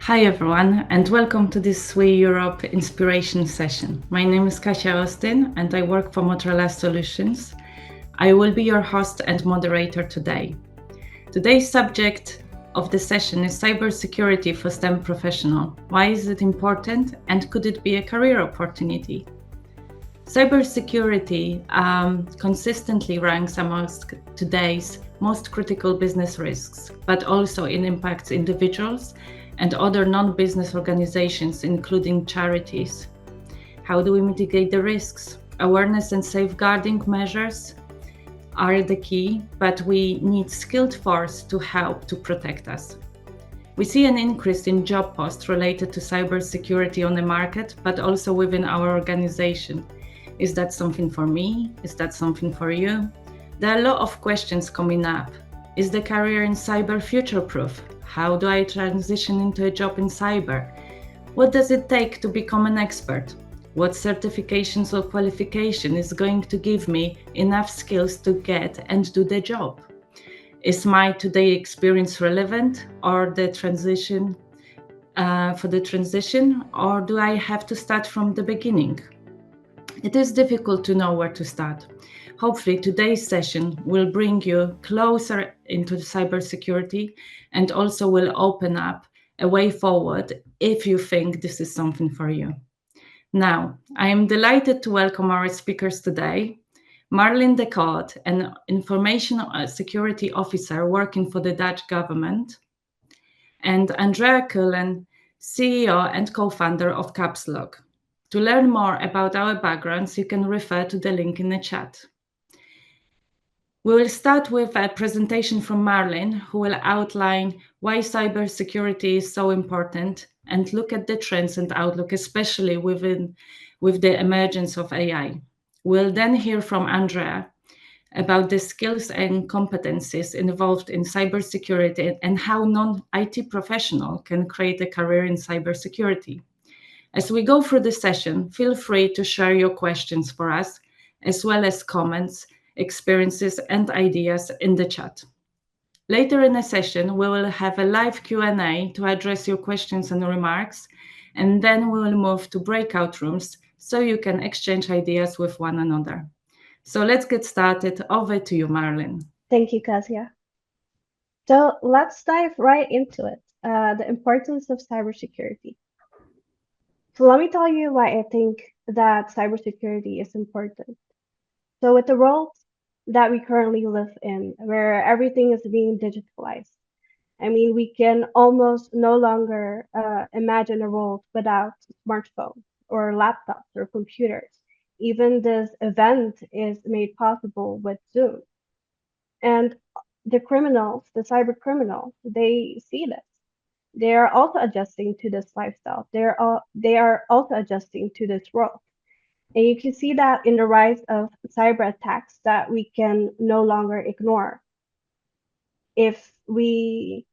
Hi everyone, and welcome to this SWE Europe Inspiration session. My name is Kasia Austin and I work for Motorola Solutions. I will be your host and moderator today. Today's subject of the session is cybersecurity for STEM professional. Why is it important and could it be a career opportunity? Cybersecurity consistently ranks amongst today's most critical business risks, but also it impacts individuals and other non-business organizations, including charities. How do we mitigate the risks? Awareness and safeguarding measures are the key, but we need skilled force to help to protect us. We see an increase in job posts related to cybersecurity on the market, but also within our organization. Is that something for me? Is that something for you? There are a lot of questions coming up. Is the career in cyber future-proof? How do I transition into a job in cyber? What does it take to become an expert? What certifications or qualification is going to give me enough skills to get and do the job? Is my today experience relevant or the transition or do I have to start from the beginning? It is difficult to know where to start. Hopefully today's session will bring you closer into cybersecurity and also will open up a way forward if you think this is something for you. Now, I am delighted to welcome our speakers today. Marylin de Kort, an information security officer working for the Dutch government, and Andrea Cullen, CEO and co-founder of CAPSLOCK. To learn more about our backgrounds, you can refer to the link in the chat. We will start with a presentation from Marylin, who will outline why cybersecurity is so important and look at the trends and outlook, especially with the emergence of AI. We'll then hear from Andrea about the skills and competencies involved in cybersecurity and how non-IT professional can create a career in cybersecurity. As we go through the session, feel free to share your questions for us, as well as comments, experiences, and ideas in the chat. Later in the session, we will have a live Q&A to address your questions and remarks, and then we will move to breakout rooms so you can exchange ideas with one another. So let's get started. Over to you, Marylin. Thank you, Kasia. So let's dive right into it, the importance of cybersecurity. So let me tell you why I think that cybersecurity is important. So with the world that we currently live in, where everything is being digitalized, I mean, we can almost no longer imagine a world without smartphones or laptops or computers. Even this event is made possible with Zoom. And the criminals, the cyber criminals, they see this. They are also adjusting to this lifestyle. They are also adjusting to this world. And you can see that in the rise of cyber attacks that we can no longer ignore. If we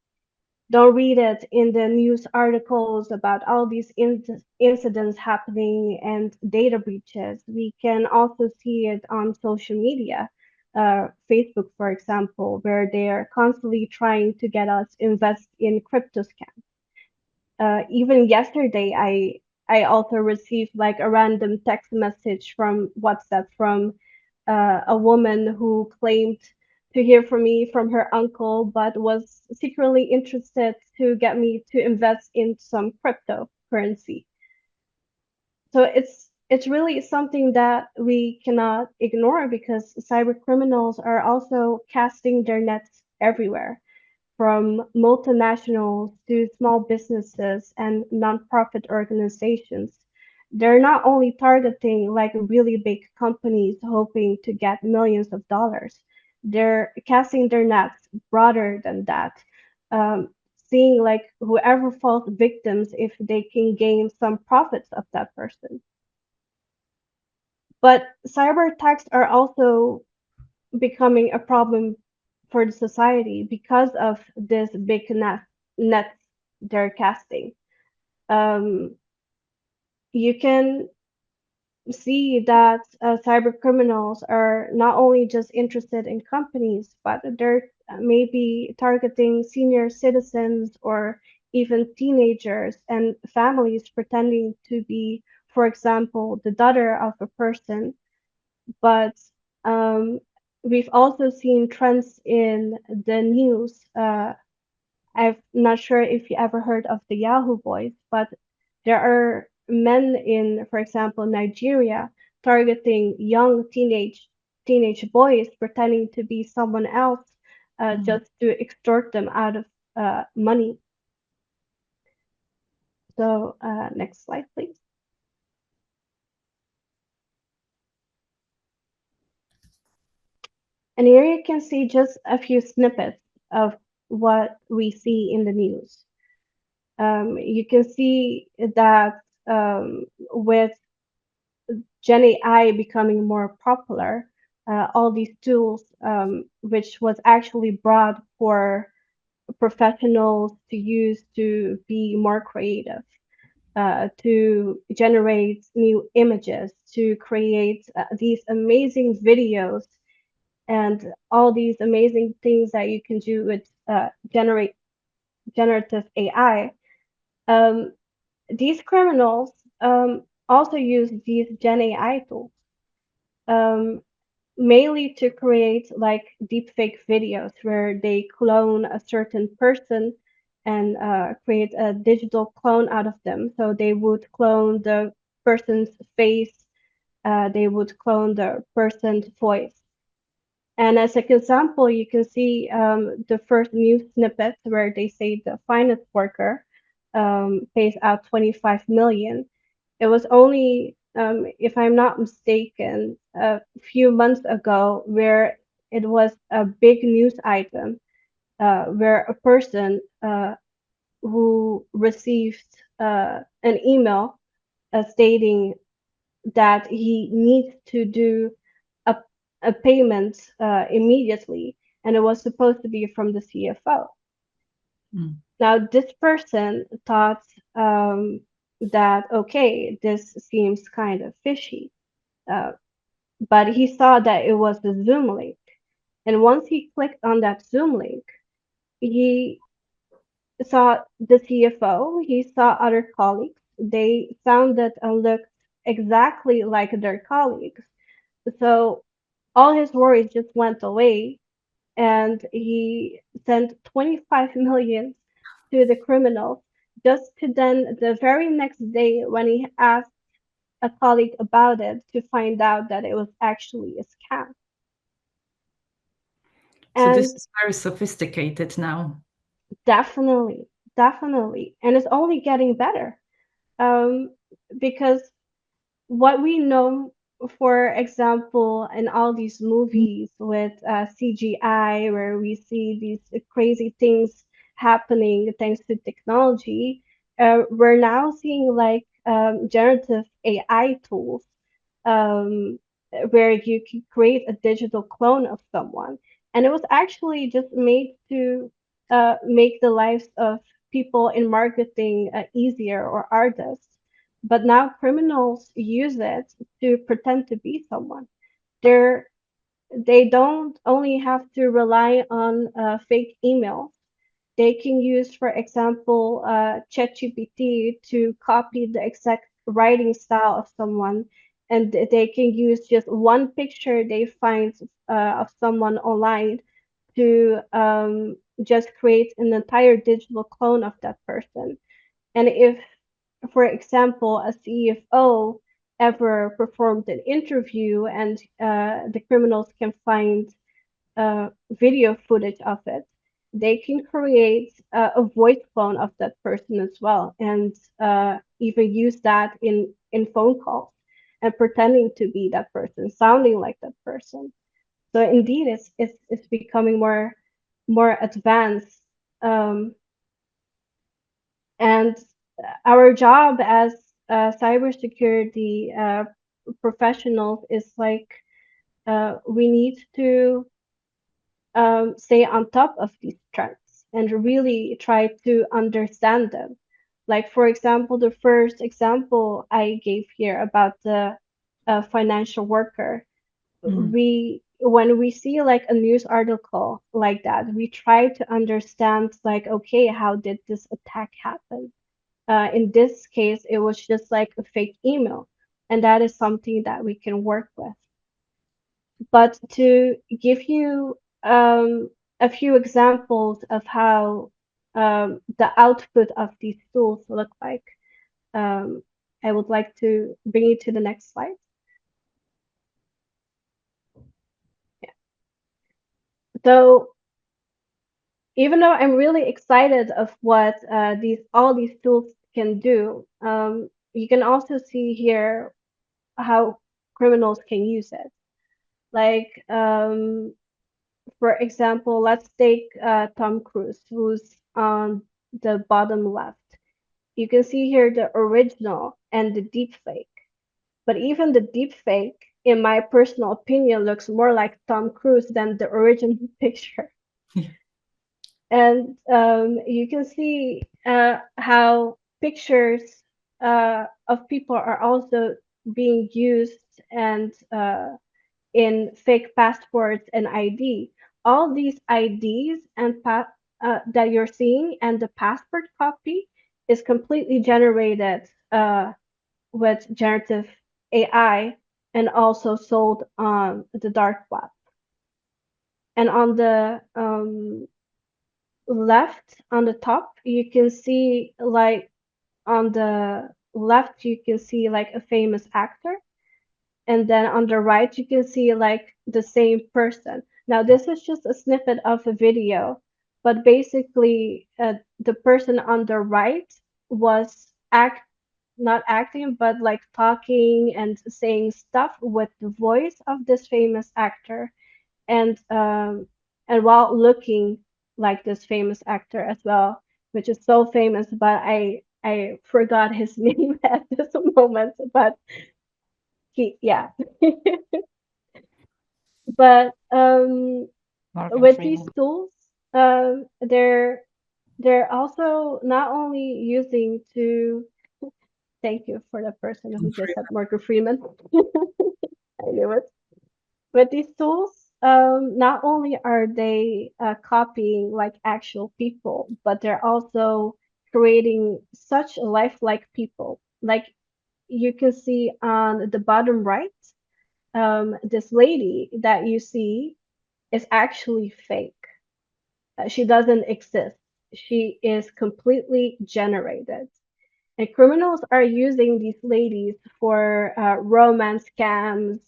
don't read it in the news articles about all these incidents happening and data breaches, we can also see it on social media. Facebook, for example, where they're constantly trying to get us invest in crypto scams. Even yesterday, I also received like a random text message from WhatsApp from a woman who claimed to hear from me from her uncle, but was secretly interested to get me to invest in some cryptocurrency. So it's really something that we cannot ignore because cyber criminals are also casting their nets everywhere, from multinationals to small businesses and nonprofit organizations. They're not only targeting like really big companies hoping to get millions of dollars, they're casting their nets broader than that, seeing like whoever falls victims if they can gain some profits of that person. But cyber attacks are also becoming a problem for the society because of this big nets they're casting. Um, you can see that cyber criminals are not only just interested in companies, but they're maybe targeting senior citizens or even teenagers and families pretending to be, for example, the daughter of a person. But um, we've also seen trends in the news. I'm not sure if you ever heard of the Yahoo Boys, but there are men in, for example, Nigeria targeting young teenage boys pretending to be someone else Mm. just to extort them out of money. So next slide, please. And here you can see just a few snippets of what we see in the news. You can see that with Gen AI becoming more popular, all these tools, which was actually brought for professionals to use to be more creative, to generate new images, to create these amazing videos, and all these amazing things that you can do with generative AI. Um, these criminals also use these Gen AI tools. Um, Mainly to create like deepfake videos where they clone a certain person and create a digital clone out of them. So they would clone the person's face, they would clone the person's voice. And as an example, you can see the first news snippet where they say the finance worker pays out 25 million. It was only, if I'm not mistaken, a few months ago where it was a big news item where a person who received an email stating that he needs to do a, a payment immediately, and it was supposed to be from the CFO. Mm. Now, this person thought that, okay, this seems kind of fishy, uh, but he saw that it was the Zoom link. And once he clicked on that Zoom link, he saw the CFO, he saw other colleagues. They sounded and looked exactly like their colleagues. So all his worries just went away, and he sent 25 million to the criminals just to then the very next day when he asked a colleague about it to find out that it was actually a scam. So this And is very sophisticated now. definitely, definitely, and it's only getting better um, because what we know, for example, in all these movies with CGI, where we see these crazy things happening thanks to technology, we're now seeing like generative AI tools um, where you can create a digital clone of someone. And it was actually just made to make the lives of people in marketing easier or artists. But now criminals use it to pretend to be someone. They're, they don't only have to rely on fake emails. They can use, for example, ChatGPT to copy the exact writing style of someone, and they can use just one picture they find of someone online to just create an entire digital clone of that person. And if, for example, a CFO ever performed an interview and the criminals can find video footage of it, they can create a voice clone of that person as well, and even use that in phone calls and pretending to be that person, sounding like that person. So indeed, it's becoming more advanced, and our job as cybersecurity professionals is like we need to stay on top of these trends and really try to understand them. Like, for example, the first example I gave here about the financial worker, Mm. we when we see like a news article like that, we try to understand like, okay, how did this attack happen? In this case, it was just like a fake email, and that is something that we can work with. But to give you a few examples of how the output of these tools look like, um, I would like to bring you to the next slide. Yeah. So even though I'm really excited of what these all these tools can do, you can also see here how criminals can use it. Like, for example, let's take Tom Cruise, who's on the bottom left. You can see here the original and the deepfake. But even the deepfake, in my personal opinion, looks more like Tom Cruise than the original picture. And you can see how pictures of people are also being used and in fake passports and ID. All these IDs and that you're seeing and the passport copy is completely generated with generative AI and also sold on the dark web. And on the left, on the top, you can see like on the left, you can see like a famous actor, and then on the right you can see like the same person. Now this is just a snippet of a video, but basically the person on the right was not acting but like talking and saying stuff with the voice of this famous actor, and while looking like this famous actor as well, which is so famous, but I forgot his name at this moment, but he, yeah. But Morgan with these Freeman. tools, they're also not only using to thank you for the person who just said Morgan Freeman. I knew it. With these tools, not only are they copying like actual people, but they're also creating such lifelike people. Like you can see on the bottom right, this lady that you see is actually fake. She doesn't exist. She is completely generated. And criminals are using these ladies for romance scams,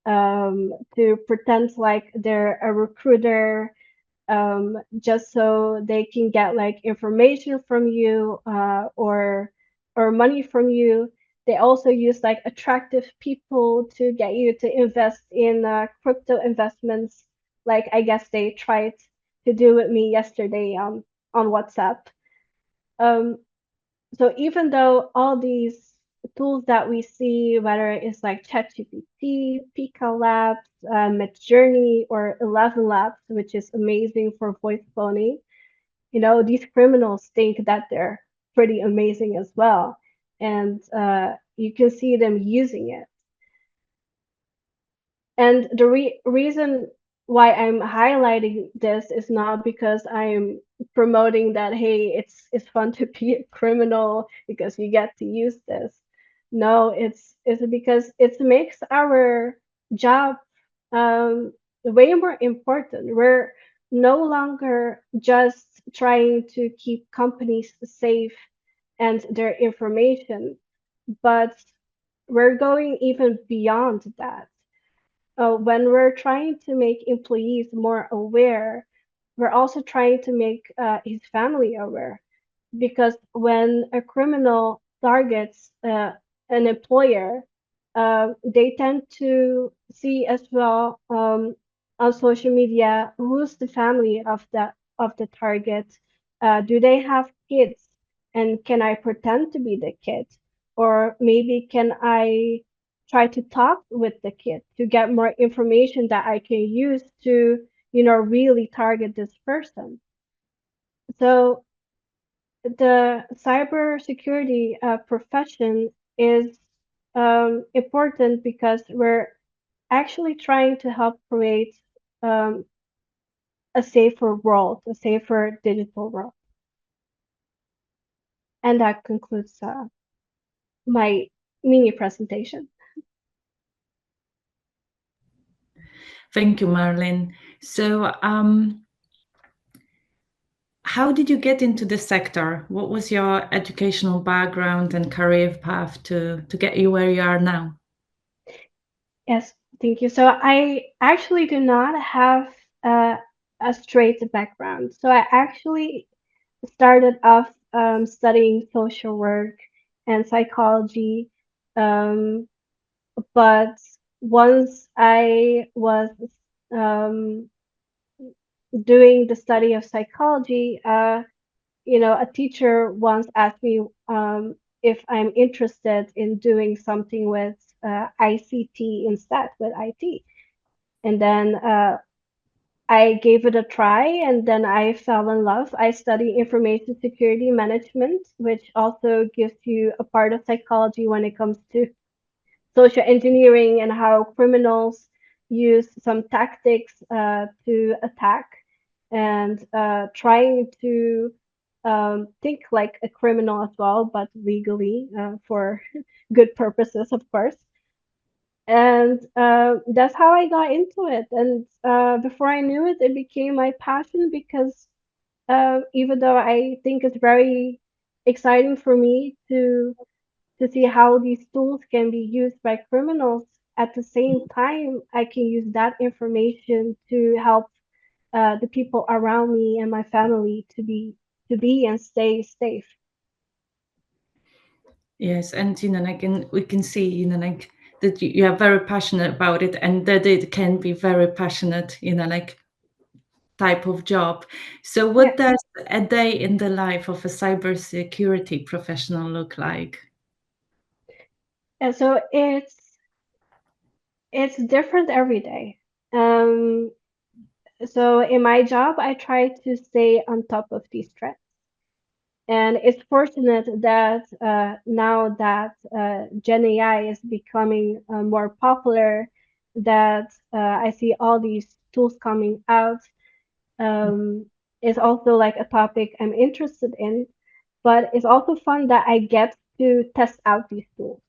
to pretend like they're a recruiter, just so they can get like information from you, or money from you. They also use like attractive people to get you to invest in crypto investments. Like I guess they tried to do with me yesterday on WhatsApp. Um, so even though all these tools that we see, whether it's like ChatGPT, Pika Labs, Midjourney, or 11 Labs, which is amazing for voice cloning, these criminals think that they're pretty amazing as well, and you can see them using it. And the reason why I'm highlighting this is not because I'm promoting that, hey, it's fun to be a criminal because you get to use this. No, it's because it makes our job way more important. We're no longer just trying to keep companies safe and their information, but we're going even beyond that. When we're trying to make employees more aware, we're also trying to make his family aware. Because when a criminal targets an employer, they tend to see as well, on social media, who's the family of the target. Do they have kids? And can I pretend to be the kid? Or maybe can I try to talk with the kid to get more information that I can use to, really target this person? So the cybersecurity profession is important because we're actually trying to help create a safer world, a safer digital world. And that concludes my mini presentation. Thank you, Marylin. So, how did you get into the sector? What was your educational background and career path to get you where you are now? Yes, thank you. So I actually do not have uh, a straight background. So I actually started off studying social work and psychology. Um, but once I was um, doing the study of psychology, a teacher once asked me if I'm interested in doing something with ICT instead, with IT. And then I gave it a try, and then I fell in love. I study information security management, which also gives you a part of psychology when it comes to social engineering and how criminals use some tactics to attack and trying to think like a criminal as well, but legally for good purposes, of course. And that's how I got into it. And before I knew it, it became my passion because even though I think it's very exciting for me to see how these tools can be used by criminals, at the same time, I can use that information to help the people around me and my family to be and stay safe. Yes, and we can see, like that you are very passionate about it, and that it can be very passionate, like type of job. So, Yeah. what does a day in the life of a cybersecurity professional look like? And so it's different every day. Um, so in my job, I try to stay on top of these threats. And it's fortunate that now that Gen AI is becoming more popular, that I see all these tools coming out. Um, it's also like a topic I'm interested in, but it's also fun that I get to test out these tools.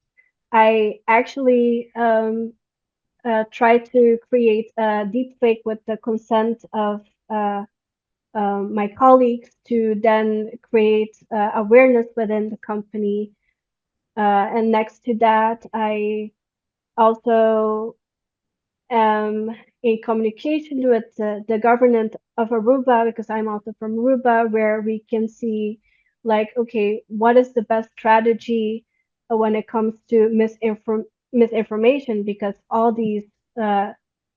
I actually try to create a deepfake with the consent of my colleagues to then create awareness within the company. And next to that, I also am in communication with the government of Aruba because I'm also from Aruba, where we can see, like, okay, what is the best strategy when it comes to misinformation? Because all these uh,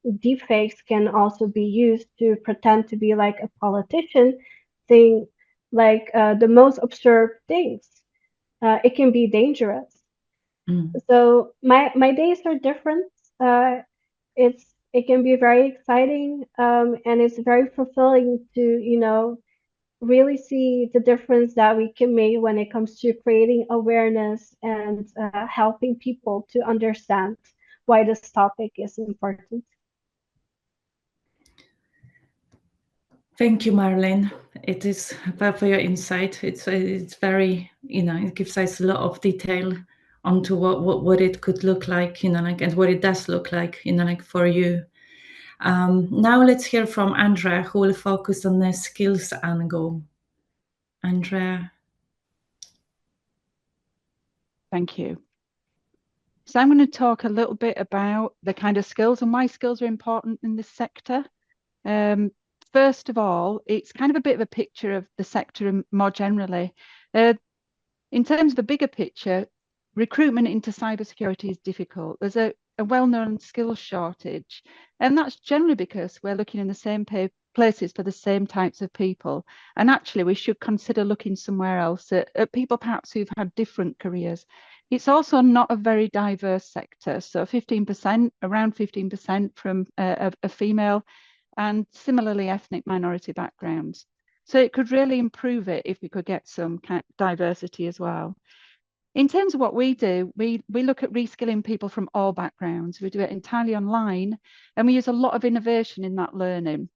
deepfakes can also be used to pretend to be like a politician, saying like the most absurd things. It can be dangerous. Mm. So my days are different. Uh, it can be very exciting, and it's very fulfilling to really see the difference that we can make when it comes to creating awareness and helping people to understand why this topic is important. Thank you, Marlene. It is for your insight. It's very, it gives us a lot of detail onto what it could look like, like, and what it does look like, like for you. Now let's hear from Andrea, who will focus on the skills angle. Andrea. Thank you. So I'm going to talk a little bit about the kind of skills and why skills are important in this sector. First of all, it's kind of a bit of a picture of the sector more generally. In terms of the bigger picture, recruitment into cybersecurity is difficult. There's a well-known skills shortage, and that's generally because we're looking in the same places for the same types of people. And actually, we should consider looking somewhere else at people perhaps who've had different careers. It's also not a very diverse sector. So 15%, around 15% from a female, and similarly ethnic minority backgrounds. So it could really improve it if we could get some kind of diversity as well. In terms of what we do, we look at reskilling people from all backgrounds. We do it entirely online, and we use a lot of innovation in that learning.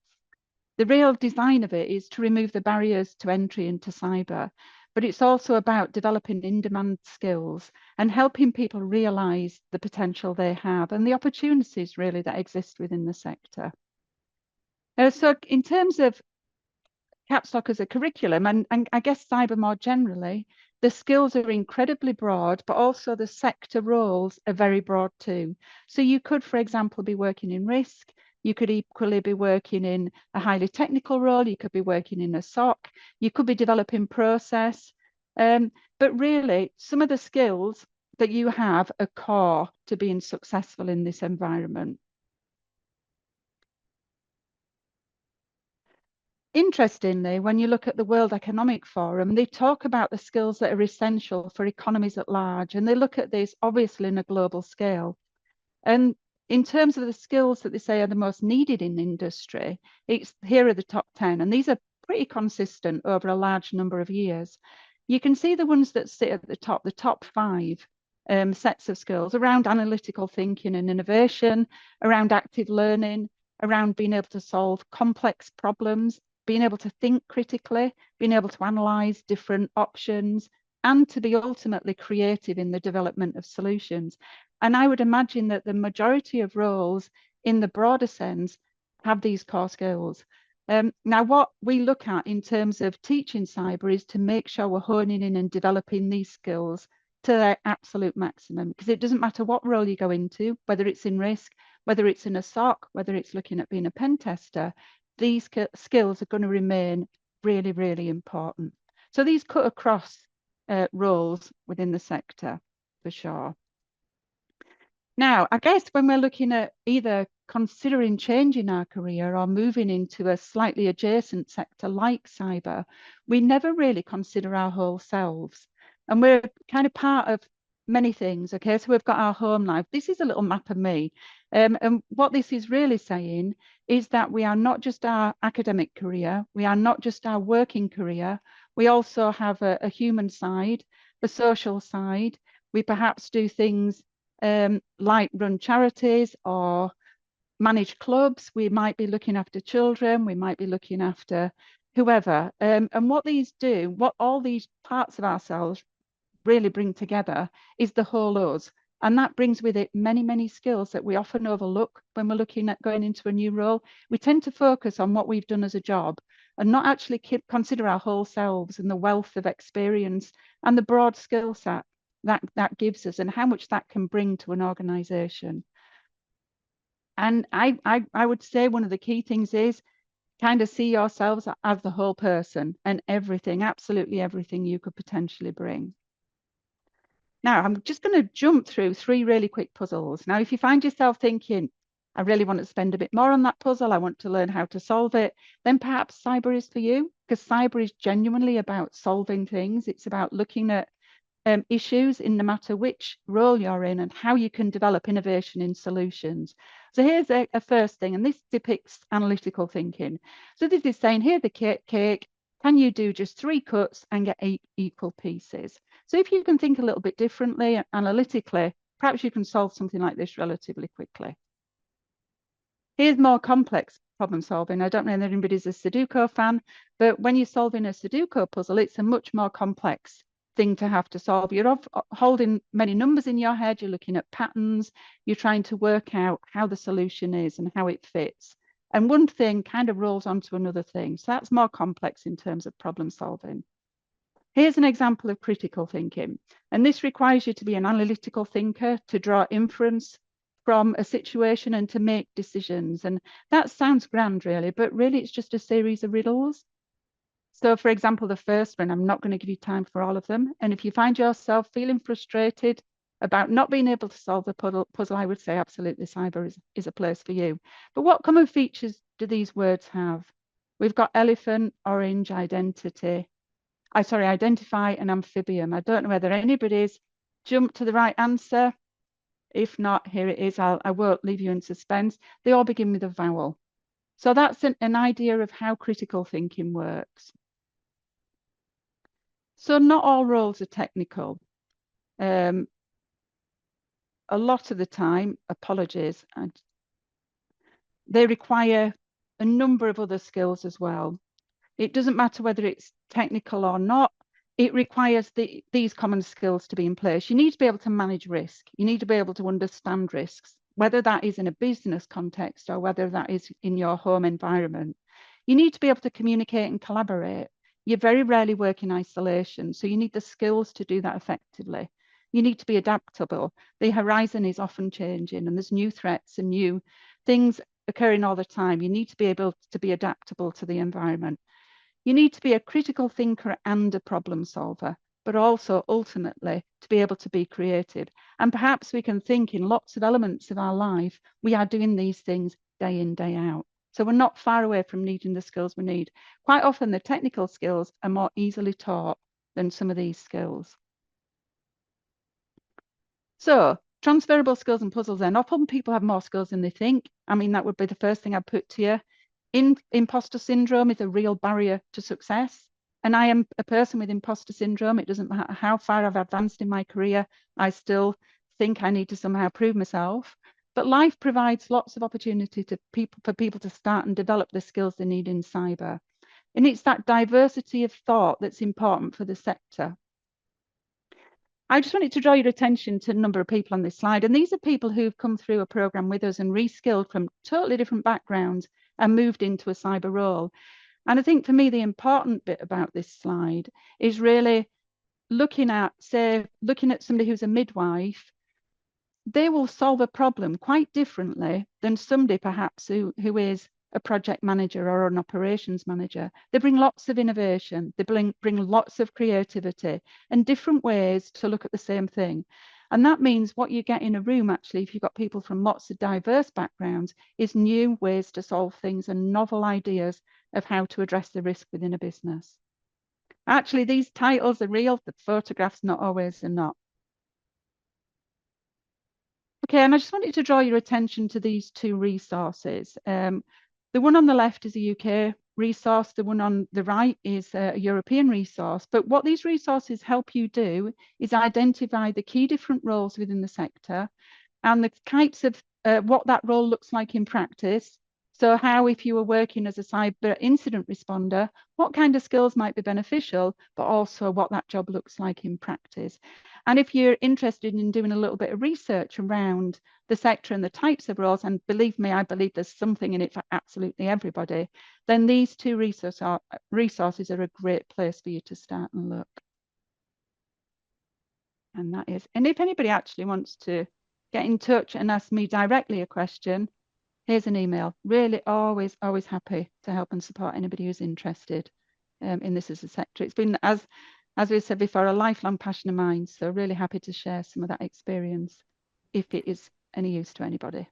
The real design of it is to remove the barriers to entry into cyber, but it's also about developing in-demand skills and helping people realise the potential they have and the opportunities really that exist within the sector. So in terms of CAPSLOCK as a curriculum, and I guess cyber more generally, the skills are incredibly broad, but also the sector roles are very broad too. So you could, for example, be working in risk. You could equally be working in a highly technical role. You could be working in a SOC. You could be developing process. But really, some of the skills that you have are core to being successful in this environment. Interestingly, when you look at the World Economic Forum, they talk about the skills that are essential for economies at large, and they look at this obviously in a global scale. And in terms of the skills that they say are the most needed in industry, here are the top 10, and these are pretty consistent over a large number of years. You can see the ones that sit at the top 5 sets of skills around analytical thinking and innovation, around active learning, around being able to solve complex problems, being able to think critically, being able to analyze different options, and to be ultimately creative in the development of solutions. And I would imagine that the majority of roles in the broader sense have these core skills. Now, what we look at in terms of teaching cyber is to make sure we're honing in and developing these skills to their absolute maximum, because it doesn't matter what role you go into, whether it's in risk, whether it's in a SOC, whether it's looking at being a pen tester, these skills are going to remain really, really important. So these cut across roles within the sector for sure. Now, I guess when we're looking at either considering changing our career or moving into a slightly adjacent sector like cyber, we never really consider our whole selves. And we're kind of part of many things, okay? So we've got our home life. This is a little map of me. And what this is really saying is that we are not just our academic career, we are not just our working career, we also have a human side, a social side. We perhaps do things like run charities or manage clubs. We might be looking after children. We might be looking after whoever. And what these do, what all these parts of ourselves really bring together is the whole us. And that brings with it many, many skills that we often overlook when we're looking at going into a new role. We tend to focus on what we've done as a job and not actually consider our whole selves and the wealth of experience and the broad skill set that gives us and how much that can bring to an organization. And I would say one of the key things is kind of see yourselves as the whole person and everything, absolutely everything you could potentially bring. Now, I'm just going to jump through 3 really quick puzzles. Now, if you find yourself thinking, I really want to spend a bit more on that puzzle, I want to learn how to solve it, then perhaps cyber is for you, because cyber is genuinely about solving things. It's about looking at issues in no matter which role you're in and how you can develop innovation in solutions. So here's a first thing, and this depicts analytical thinking. So this is saying, here's the cake, can you do just 3 cuts and get 8 equal pieces? So if you can think a little bit differently, analytically, perhaps you can solve something like this relatively quickly. Here's more complex problem solving. I don't know if anybody's a Sudoku fan, but when you're solving a Sudoku puzzle, it's a much more complex thing to have to solve. You're holding many numbers in your head, you're looking at patterns, you're trying to work out how the solution is and how it fits. And one thing kind of rolls onto another thing. So that's more complex in terms of problem solving. Here's an example of critical thinking. And this requires you to be an analytical thinker, to draw inference from a situation and to make decisions. And that sounds grand, really, but really it's just a series of riddles. So, for example, the first one, I'm not going to give you time for all of them. And if you find yourself feeling frustrated about not being able to solve the puzzle, I would say absolutely cyber is a place for you. But what common features do these words have? We've got elephant, orange, identify, and amphibian. I don't know whether anybody's jumped to the right answer. If not, here it is. I won't leave you in suspense. They all begin with a vowel. So that's an idea of how critical thinking works. So not all roles are technical. a lot of the time, apologies, they require a number of other skills as well. It doesn't matter whether it's technical or not. It requires these common skills to be in place. You need to be able to manage risk. You need to be able to understand risks, whether that is in a business context or whether that is in your home environment. You need to be able to communicate and collaborate. You very rarely work in isolation, so you need the skills to do that effectively. You need to be adaptable. The horizon is often changing and there's new threats and new things occurring all the time. You need to be able to be adaptable to the environment. You need to be a critical thinker and a problem solver, but also ultimately to be able to be creative. And perhaps we can think in lots of elements of our life, we are doing these things day in, day out. So we're not far away from needing the skills we need. Quite often the technical skills are more easily taught than some of these skills. So transferable skills and puzzles then. Often people have more skills than they think. I mean, that would be the first thing I'd put to you. Imposter syndrome is a real barrier to success. And I am a person with imposter syndrome. It doesn't matter how far I've advanced in my career, I still think I need to somehow prove myself. But life provides lots of opportunity for people to start and develop the skills they need in cyber. And it's that diversity of thought that's important for the sector. I just wanted to draw your attention to a number of people on this slide. And these are people who've come through a program with us and reskilled from totally different backgrounds and moved into a cyber role. And I think for me, the important bit about this slide is really looking at somebody who's a midwife. They will solve a problem quite differently than somebody perhaps who is a project manager or an operations manager. They bring lots of innovation, they bring lots of creativity and different ways to look at the same thing. And that means what you get in a room, actually, if you've got people from lots of diverse backgrounds, is new ways to solve things and novel ideas of how to address the risk within a business. Actually, these titles are real, the photographs not always are not. Okay, and I just wanted to draw your attention to these two resources. The one on the left is a UK resource, the one on the right is a European resource. But what these resources help you do is identify the key different roles within the sector and the types of what that role looks like in practice. So how, if you were working as a cyber incident responder, what kind of skills might be beneficial, but also what that job looks like in practice. And if you're interested in doing a little bit of research around the sector and the types of roles, and believe me, I believe there's something in it for absolutely everybody, then these two resources are a great place for you to start and look. And that is, and if anybody actually wants to get in touch and ask me directly a question, here's an email. Really always happy to help and support anybody who's interested in this as a sector. It's been, as we said before, a lifelong passion of mine. So really happy to share some of that experience if it is any use to anybody.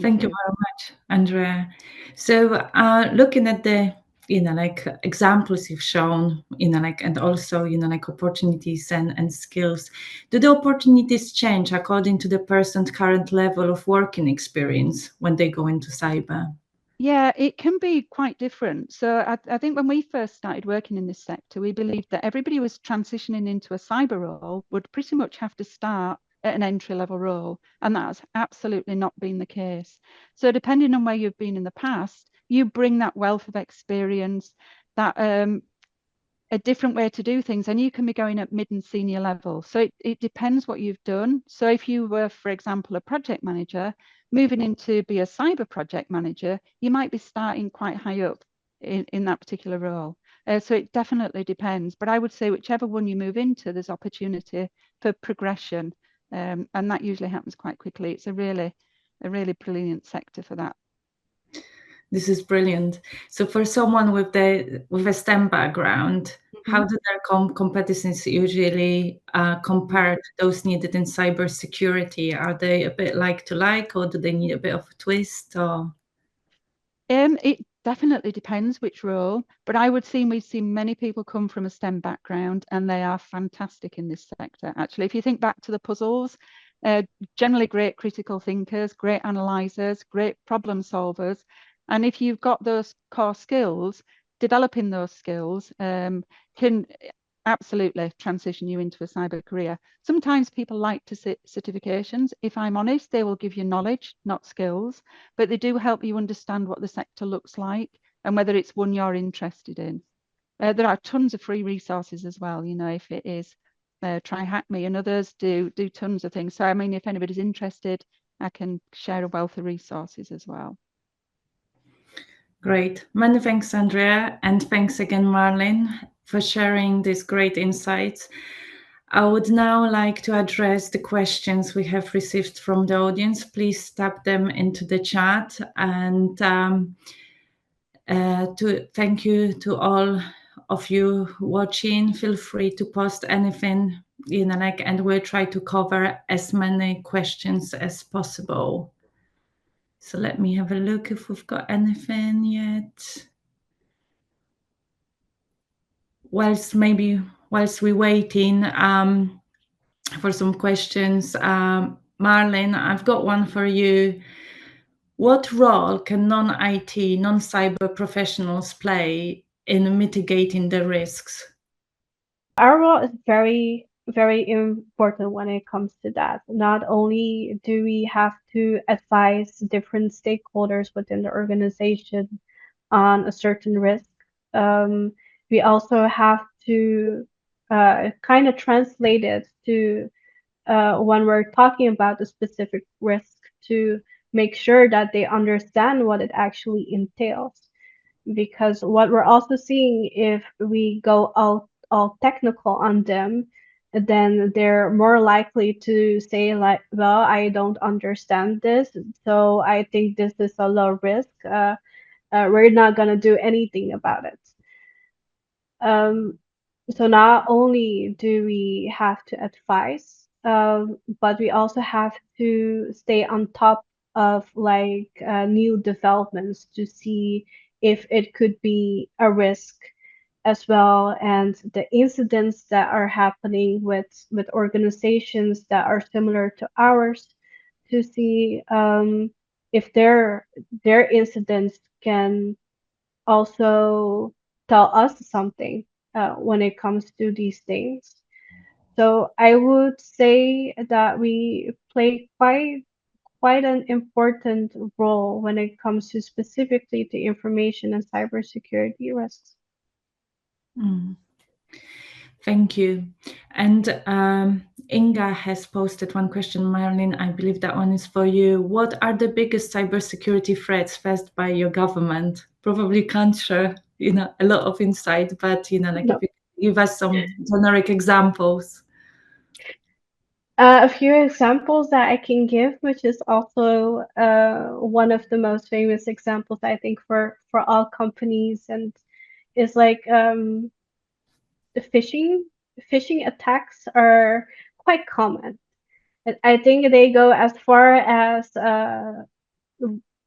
Thank you very much, Andrea. So looking at the examples you've shown, and also, opportunities and skills, do the opportunities change according to the person's current level of working experience when they go into cyber? Yeah, it can be quite different. So I think when we first started working in this sector, we believed that everybody who was transitioning into a cyber role would pretty much have to start at an entry-level role, and that's absolutely not been the case. So depending on where you've been in the past, you bring that wealth of experience, that a different way to do things, and you can be going at mid and senior level. So it depends what you've done. So if you were, for example, a project manager, moving into be a cyber project manager, you might be starting quite high up in that particular role. So it definitely depends. But I would say whichever one you move into, there's opportunity for progression. And that usually happens quite quickly. It's a really brilliant sector for that. This is brilliant. So for someone with a STEM background, how do their competencies usually compare to those needed in cybersecurity? Are they a bit like, or do they need a bit of a twist? Or it definitely depends which role, but I would say we've seen many people come from a STEM background and they are fantastic in this sector. Actually, if you think back to the puzzles, generally great critical thinkers, great analyzers, great problem solvers. And if you've got those core skills, developing those skills can absolutely transition you into a cyber career. Sometimes people like to sit certifications. If I'm honest, they will give you knowledge, not skills, but they do help you understand what the sector looks like and whether it's one you're interested in. There are tons of free resources as well, you know, if it is Try Hack Me and others do tons of things. So, I mean, if anybody's interested, I can share a wealth of resources as well. Great. Many thanks, Andrea. And thanks again, Marylin, for sharing these great insights. I would now like to address the questions we have received from the audience. Please type them into the chat. And to thank you to all of you watching. Feel free to post anything, and we'll try to cover as many questions as possible. So let me have a look if we've got anything yet. Whilst we're waiting for some questions, Marylin, I've got one for you. What role can non-IT, non-cyber professionals play in mitigating the risks? Our role is very, very important when it comes to that. Not only do we have to advise different stakeholders within the organization on a certain risk, we also have to kind of translate it to when we're talking about a specific risk to make sure that they understand what it actually entails. Because what we're also seeing, if we go all technical on them, then they're more likely to say like, well, I don't understand this, so I think this is a low risk. We're not gonna do anything about it. So not only do we have to advise, but we also have to stay on top of like new developments to see if it could be a risk as well, and the incidents that are happening with organizations that are similar to ours, to see if their incidents can also tell us something when it comes to these things. So I would say that we play quite an important role when it comes to specifically to information and cybersecurity risks. Thank you. And Inga has posted one question, Marylin. I believe that one is for you. What are the biggest cybersecurity threats faced by your government? Probably can't share, a lot of insight, but No. if you give us some generic examples. A few examples that I can give, which is also one of the most famous examples, I think, for all companies, and is like the phishing attacks are quite common. I think they go as far as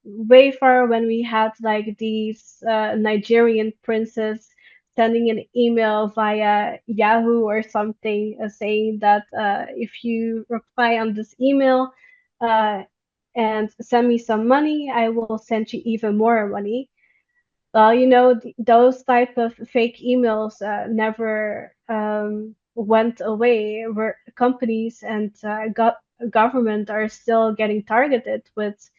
way far when we had like these Nigerian princes sending an email via Yahoo or something saying that if you reply on this email and send me some money, I will send you even more money. Well, those type of fake emails never went away. Where companies and government are still getting targeted with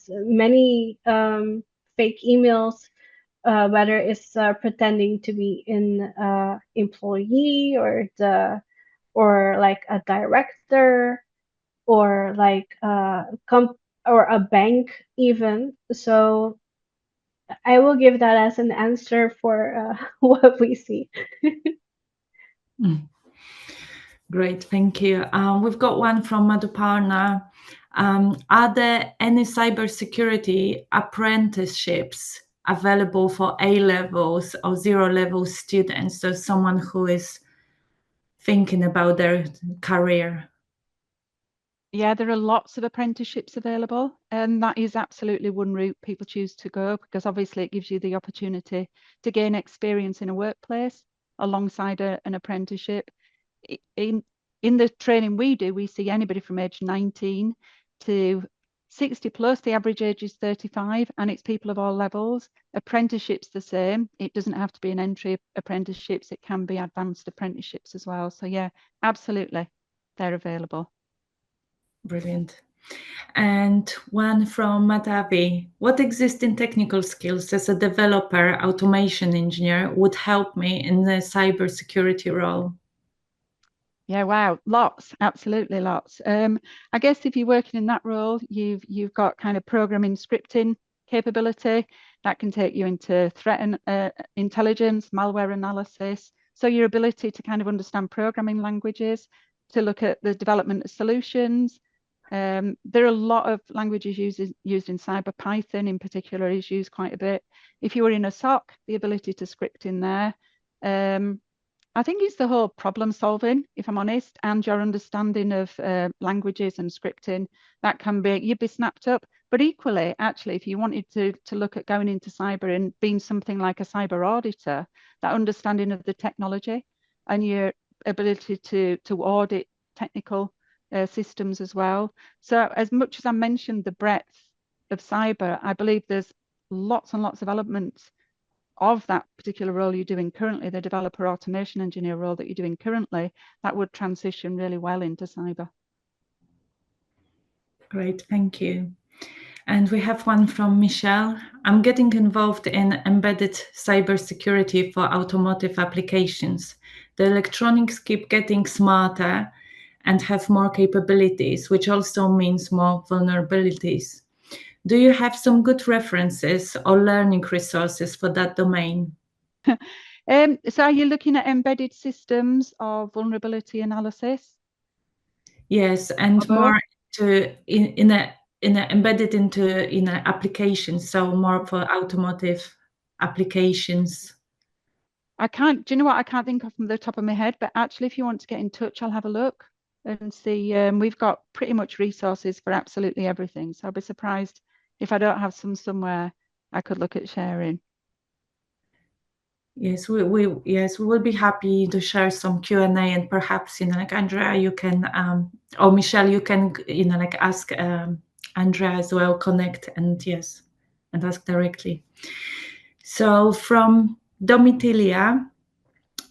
many fake emails, whether it's pretending to be an employee or like a director or like or a bank even. So I will give that as an answer for what we see. Great, thank you. We've got one from Madhuparna. Are there any cybersecurity apprenticeships available for A-levels or zero-level students? So someone who is thinking about their career. Yeah, there are lots of apprenticeships available, and that is absolutely one route people choose to go, because obviously it gives you the opportunity to gain experience in a workplace alongside an apprenticeship. In the training we do, we see anybody from age 19 to 60 plus, the average age is 35, and it's people of all levels. Apprenticeships the same. It doesn't have to be an entry apprenticeships, it can be advanced apprenticeships as well. So yeah, absolutely, they're available. Brilliant. And one from Matavi. What existing technical skills as a developer, automation engineer would help me in the cybersecurity role? Yeah, wow, lots, absolutely lots. I guess if you're working in that role, you've got kind of programming, scripting capability that can take you into threat and intelligence, malware analysis. So your ability to kind of understand programming languages, to look at the development of solutions. There are a lot of languages used in cyber. Python in particular is used quite a bit. If you were in a SOC, the ability to script in there. I think it's the whole problem solving, if I'm honest, and your understanding of languages and scripting that can be, you'd be snapped up. But equally, actually, if you wanted to look at going into cyber and being something like a cyber auditor, that understanding of the technology and your ability to audit technical systems as well. So as much as I mentioned the breadth of cyber, I believe there's lots and lots of elements of that particular role you're doing currently, the developer automation engineer role that you're doing currently, that would transition really well into cyber. Great, thank you. And we have one from Michelle. I'm getting involved in embedded cybersecurity for automotive applications. The electronics keep getting smarter and have more capabilities, which also means more vulnerabilities. Do you have some good references or learning resources for that domain? So are you looking at embedded systems or vulnerability analysis? Yes, and more to in a embedded into applications, so more for automotive applications. Do you know what? I can't think of from the top of my head, but actually, if you want to get in touch, I'll have a look and see. We've got pretty much resources for absolutely everything. So I'll be surprised if I don't have some somewhere I could look at sharing. Yes, we will be happy to share some Q&A, and perhaps like Andrea, you can or Michelle, you can like ask Andrea as well, connect and ask directly. So from Domitilia,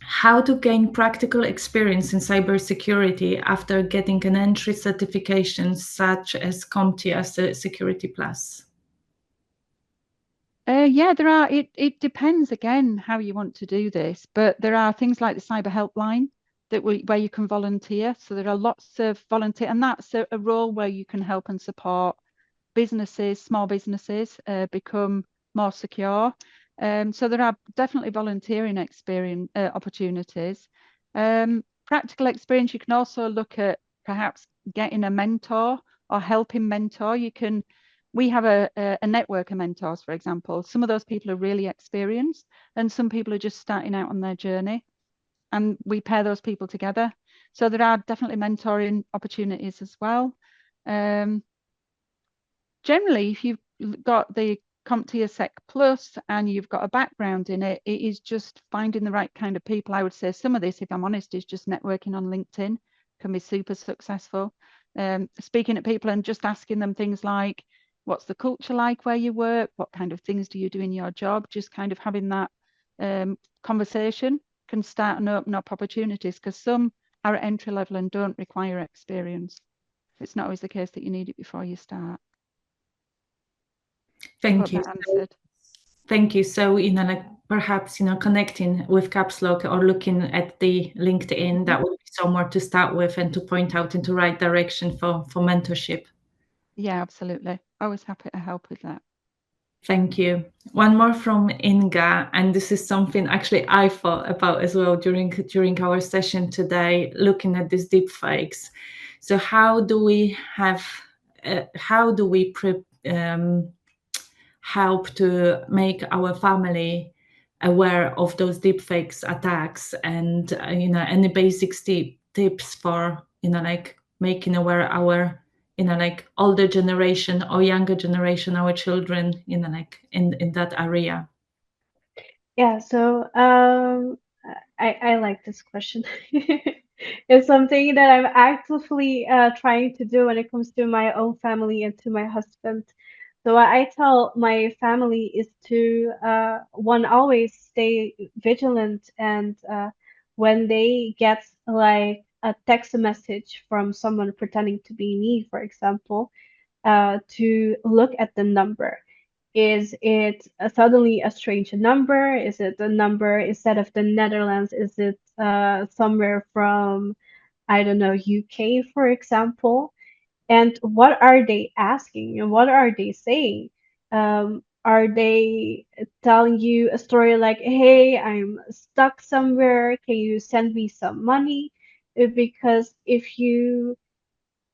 how to gain practical experience in cybersecurity after getting an entry certification such as CompTIA Security Plus? Yeah, there are. It depends again how you want to do this, but there are things like the cyber helpline where you can volunteer. So there are lots of volunteer, and that's a role where you can help and support businesses, small businesses, become more secure. So there are definitely volunteering experience opportunities. Practical experience, you can also look at perhaps getting a mentor or helping mentor. We have a network of mentors, for example. Some of those people are really experienced and some people are just starting out on their journey, and we pair those people together. So there are definitely mentoring opportunities as well. Generally, if you've got the CompTIA Sec Plus and you've got a background in it, it is just finding the right kind of people. I would say some of this, if I'm honest, is just networking on LinkedIn, can be super successful. Speaking to people and just asking them things like, what's the culture like where you work? What kind of things do you do in your job? Just kind of having that conversation can start and open up opportunities, because some are at entry level and don't require experience. It's not always the case that you need it before you start. Thank you. That answered. Thank you. So, like perhaps, connecting with CAPSLOCK or looking at the LinkedIn, that would be somewhere to start with and to point out into the right direction for mentorship. Yeah, absolutely. Always happy to help with that. Thank you. One more from Inga, and this is something actually I thought about as well during our session today, looking at these deep fakes. So how do we help to make our family aware of those deep fakes attacks, and any basic tips for like making aware our like older generation or younger generation, our children, like in that area? Yeah, so I like this question. It's something that I'm actively trying to do when it comes to my own family and to my husband. So what I tell my family is to one, always stay vigilant, and when they get like a text message from someone pretending to be me, for example, to look at the number. Is it suddenly a strange number? Is it a number instead of the Netherlands? Is it somewhere from, I don't know, UK, for example? And what are they asking and what are they saying? Are they telling you a story like, hey, I'm stuck somewhere, can you send me some money? Because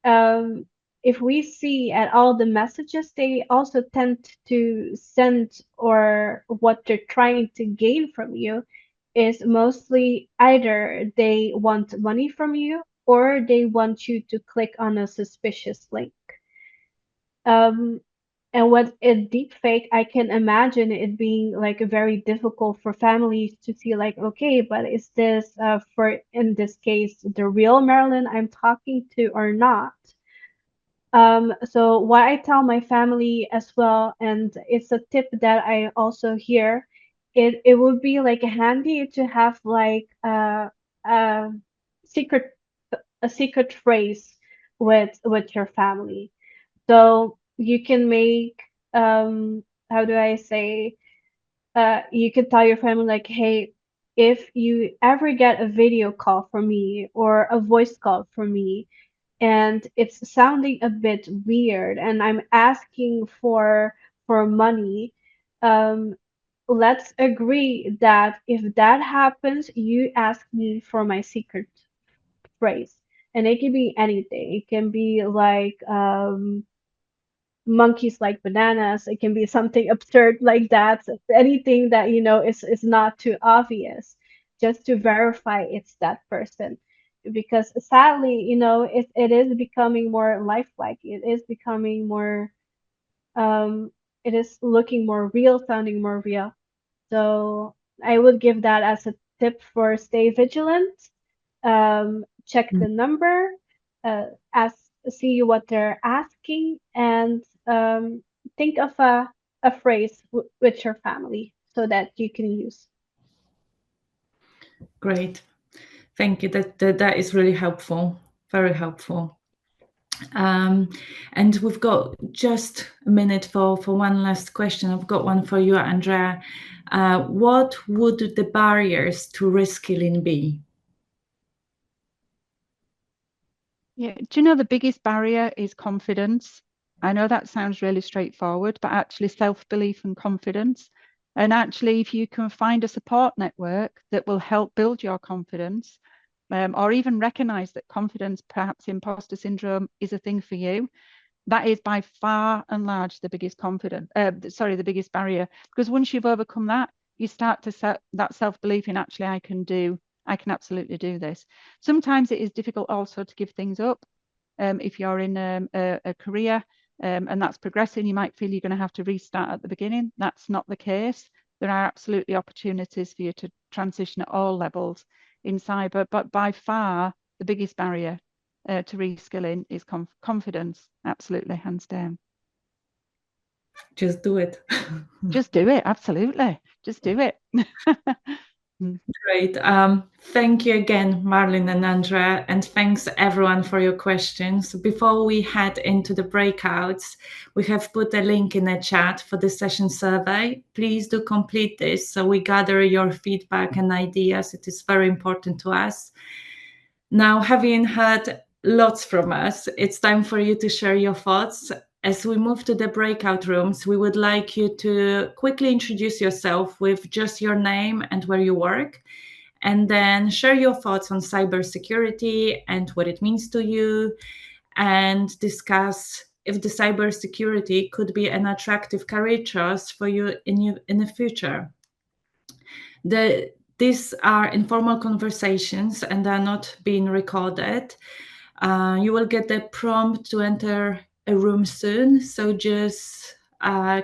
um, if we see at all the messages, they also tend to send, or what they're trying to gain from you is mostly either they want money from you or they want you to click on a suspicious link. Um, and with a deep fake, I can imagine it being like very difficult for families to see, like, okay, but is this for, in this case, the real Marilyn I'm talking to or not? So what I tell my family as well, and it's a tip that I also hear, it would be like handy to have like a secret a secret phrase with your family. So you can make, how do I say, you can tell your family like, hey, if you ever get a video call from me or a voice call from me and it's sounding a bit weird and I'm asking for money, um, let's agree that if that happens, you ask me for my secret phrase. And it can be anything. It can be like monkeys like bananas. It can be something absurd like that. Anything that is not too obvious, just to verify it's that person. Because sadly, it is becoming more lifelike. It is becoming more it is looking more real, sounding more real. So I would give that as a tip for stay vigilant. Check the number, uh, ask, see what they're asking, and think of a phrase with your family so that you can use. Great. Thank you. That is really helpful. Very helpful. And we've got just a minute for one last question. I've got one for you, Andrea. What would the barriers to reskilling be? Yeah, do you know the biggest barrier is confidence? I know that sounds really straightforward, but actually self-belief and confidence. And actually, if you can find a support network that will help build your confidence, or even recognize that confidence, perhaps imposter syndrome, is a thing for you, that is by far and large the biggest the biggest barrier. Because once you've overcome that, you start to set that self-belief in, actually, I can absolutely do this. Sometimes it is difficult also to give things up. If you're in a career and that's progressing, you might feel you're going to have to restart at the beginning. That's not the case. There are absolutely opportunities for you to transition at all levels in cyber, but by far the biggest barrier to reskilling is confidence. Absolutely, hands down. Just do it. Just do it. Absolutely. Just do it. Great. Thank you again, Marylin and Andrea, and thanks everyone for your questions. Before we head into the breakouts, we have put a link in the chat for the session survey. Please do complete this so we gather your feedback and ideas. It is very important to us. Now, having heard lots from us, it's time for you to share your thoughts. As we move to the breakout rooms, we would like you to quickly introduce yourself with just your name and where you work, and then share your thoughts on cybersecurity and what it means to you, and discuss if the cybersecurity could be an attractive career choice for you in the future. These are informal conversations and are not being recorded. You will get a prompt to enter a room soon, so just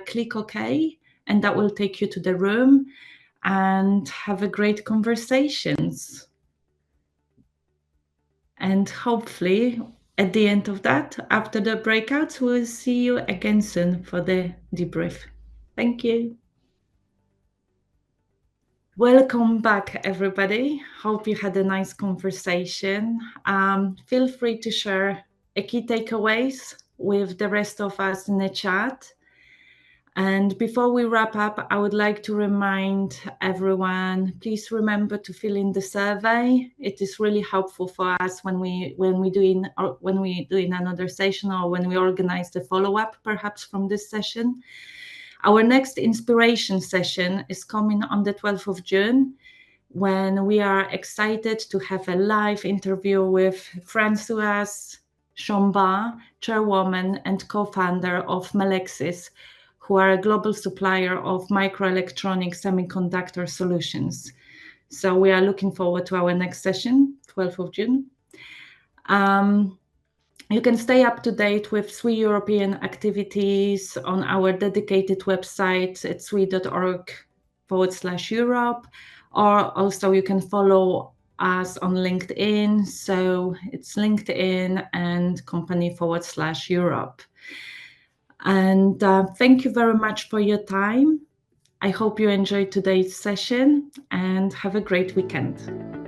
click OK, and that will take you to the room, and have a great conversations. And hopefully at the end of that, after the breakouts, we'll see you again soon for the debrief. Thank you. Welcome back, everybody. Hope you had a nice conversation. Feel free to share key takeaways with the rest of us in the chat. And before we wrap up, I would like to remind everyone, please remember to fill in the survey. It is really helpful for us when we doing another session, or when we organize the follow-up, perhaps from this session. Our next inspiration session is coming on the 12th of June, when we are excited to have a live interview with Françoise Chambard, chairwoman and co-founder of Melexis, who are a global supplier of microelectronic semiconductor solutions. So we are looking forward to our next session, 12th of June. You can stay up to date with SWE European activities on our dedicated website at swe.org/Europe, or also you can follow us on LinkedIn. So it's LinkedIn and company/Europe. And thank you very much for your time. I hope you enjoyed today's session and have a great weekend.